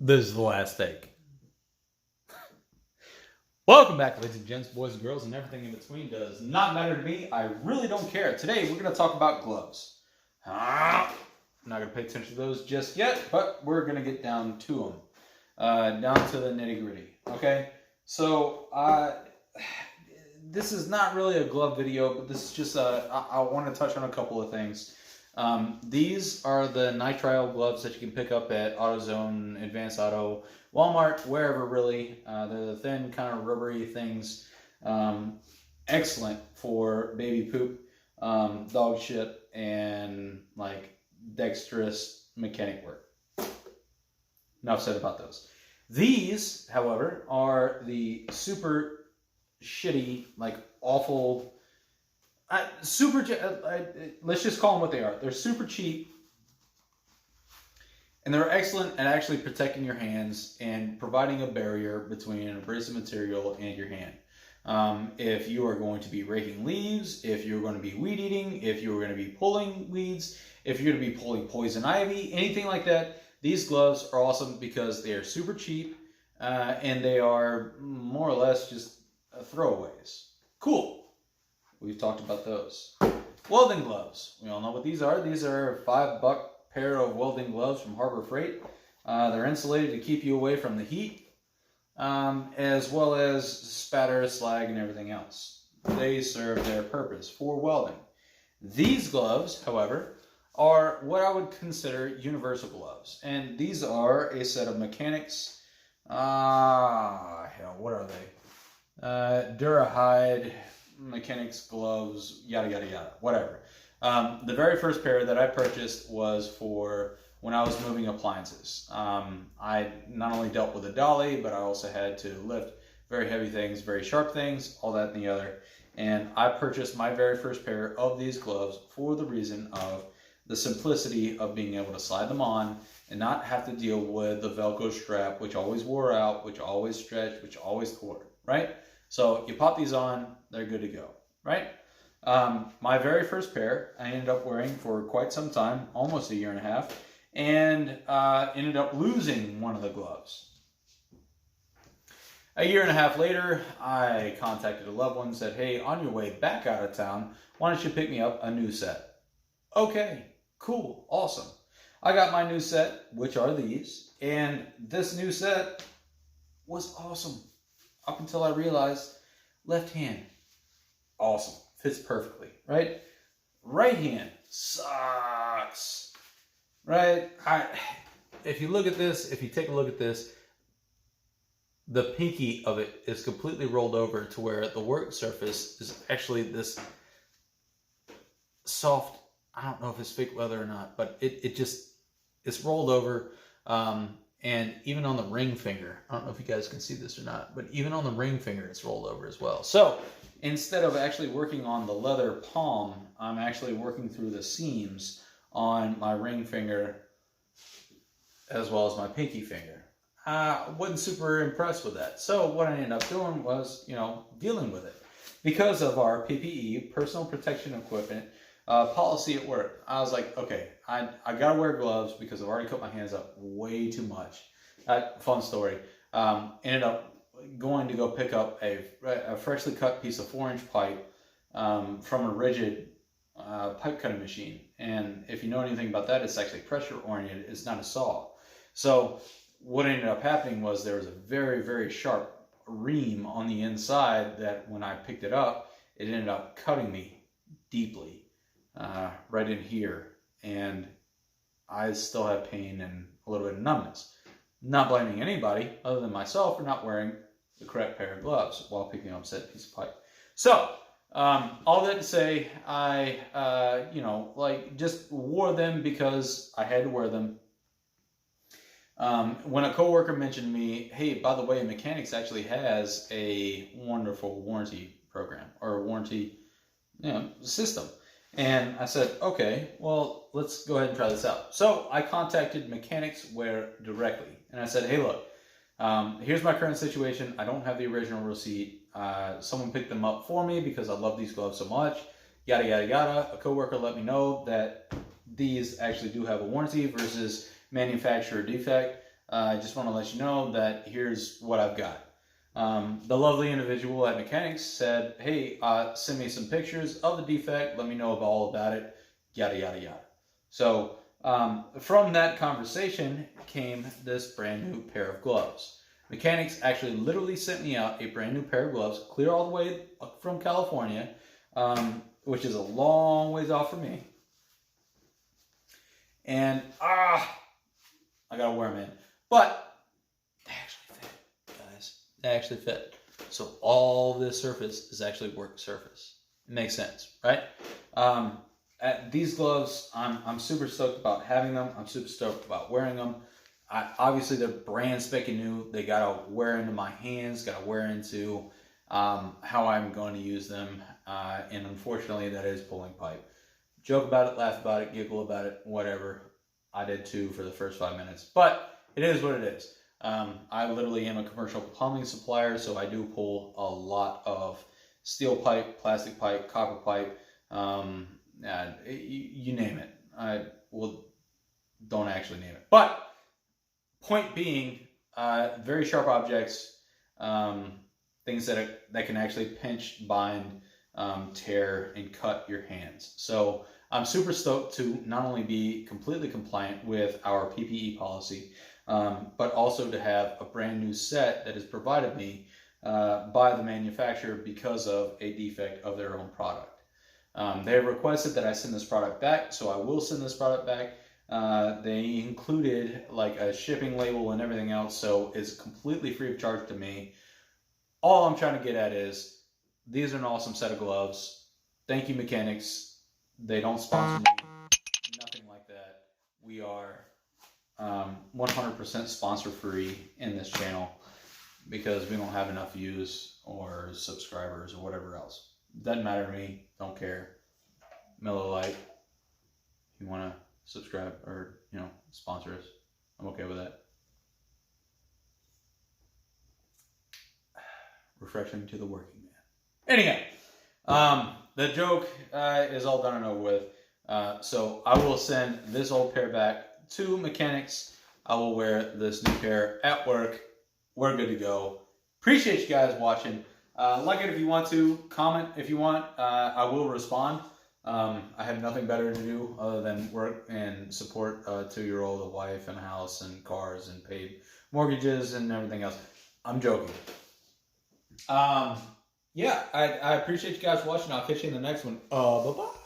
This is the last take. Welcome back, ladies and gents, boys and girls, and everything in between. Does not matter to me. I really don't care. Today, we're going to talk about gloves. I'm not going to pay attention to those just yet, but we're going to get down to them. Down to the nitty gritty. Okay? So, this is not really a glove video, but this is just, I want to touch on a couple of things. These are the nitrile gloves that you can pick up at AutoZone, Advanced Auto, Walmart, wherever really. They're the thin, kind of rubbery things. Excellent for baby poop, dog shit, and like dexterous mechanic work. Enough said about those. These, however, are the super shitty, like awful, let's just call them what they are. They're super cheap, and they're excellent at actually protecting your hands and providing a barrier between an abrasive material and your hand. If you are going to be raking leaves, if you're going to be weed eating, if you're going to be pulling weeds, if you're going to be pulling poison ivy, anything like that, these gloves are awesome because they are super cheap and they are more or less just throwaways. Cool. We've talked about those. Welding gloves. We all know what these are. These are a $5 pair of welding gloves from Harbor Freight. They're insulated to keep you away from the heat, as well as spatter, slag, and everything else. They serve their purpose for welding. These gloves, however, are what I would consider universal gloves. And these are a set of Mechanix, what are they? Durahide, Mechanix gloves, yada yada yada, whatever. The very first pair that I purchased was for when I was moving appliances. I not only dealt with a dolly, but I also had to lift very heavy things, very sharp things, all that and the other. And I purchased my very first pair of these gloves for the reason of the simplicity of being able to slide them on and not have to deal with the Velcro strap, which always wore out, which always stretched, which always tore, right? So you pop these on, they're good to go, right? My very first pair, I ended up wearing for quite some time, almost a year and a half, and ended up losing one of the gloves. A year and a half later, I contacted a loved one and said, hey, on your way back out of town, why don't you pick me up a new set? Okay, cool, awesome. I got my new set, which are these, and this new set was awesome. Up until I realized, left hand, awesome, fits perfectly, right? Right hand sucks, right? If you look at this, if you take a look at this, the pinky of it is completely rolled over to where the work surface is actually this soft, I don't know if it's fake leather or not, but it's rolled over. And even on the ring finger, I don't know if you guys can see this or not, but even on the ring finger, it's rolled over as well. So instead of actually working on the leather palm, I'm actually working through the seams on my ring finger as well as my pinky finger. I wasn't super impressed with that. So what I ended up doing was, dealing with it. Because of our PPE, personal protection equipment, policy at work, I was like, okay, I gotta wear gloves because I've already cut my hands up way too much. Fun story. Ended up going to go pick up a freshly cut piece of 4-inch pipe from a rigid pipe cutting machine. And if you know anything about that, it's actually pressure oriented. It's not a saw. So what ended up happening was there was a very, very sharp ream on the inside that when I picked it up, it ended up cutting me deeply. Right in here, and I still have pain and a little bit of numbness. Not blaming anybody other than myself for not wearing the correct pair of gloves while picking up said piece of pipe. So, all that to say, I, just wore them because I had to wear them. When a coworker mentioned to me, hey, by the way, Mechanix actually has a wonderful warranty program or warranty, system. And I said, okay, well, let's go ahead and try this out. So I contacted Mechanix Wear directly. And I said, hey, look, here's my current situation. I don't have the original receipt. Someone picked them up for me because I love these gloves so much. Yada, yada, yada. A coworker let me know that these actually do have a warranty versus manufacturer defect. I just want to let you know that here's what I've got. The lovely individual at Mechanix said, hey, send me some pictures of the defect. Let me know all about it. Yada, yada, yada. So from that conversation came this brand new pair of gloves. Mechanix actually literally sent me out a brand new pair of gloves, clear all the way from California, which is a long ways off for me. And I gotta wear them in. But they actually fit, guys. They actually fit. So all this surface is actually work surface. It makes sense, right? These gloves, I'm super stoked about having them. I'm super stoked about wearing them. Obviously, they're brand spanking new. They gotta wear into my hands, gotta wear into how I'm going to use them. And unfortunately, that is pulling pipe. Joke about it, laugh about it, giggle about it, whatever. I did too for the first 5 minutes. But it is what it is. I literally am a commercial plumbing supplier, so I do pull a lot of steel pipe, plastic pipe, copper pipe, you name it. Don't actually name it. But point being, very sharp objects, things that can actually pinch, bind, tear, and cut your hands. So I'm super stoked to not only be completely compliant with our PPE policy, but also to have a brand new set that is provided me by the manufacturer because of a defect of their own product. They have requested that I send this product back, so I will send this product back. They included like a shipping label and everything else, so it's completely free of charge to me. All I'm trying to get at is, these are an awesome set of gloves. Thank you, Mechanix. They don't sponsor me, nothing like that. We are 100% sponsor free in this channel because we don't have enough views or subscribers or whatever else. Doesn't matter to me. Don't care. Miller Lite, if you want to subscribe or sponsor us, I'm okay with that. Refreshing to the working man. Anyhow, the joke is all done and over with. So I will send this old pair back to Mechanix. I will wear this new pair at work. We're good to go. Appreciate you guys watching. Like it if you want to. Comment if you want. I will respond. I have nothing better to do other than work and support a 2-year-old, a wife, and a house, and cars, and paid mortgages, and everything else. I'm joking. Yeah, I appreciate you guys watching. I'll catch you in the next one. Bye-bye.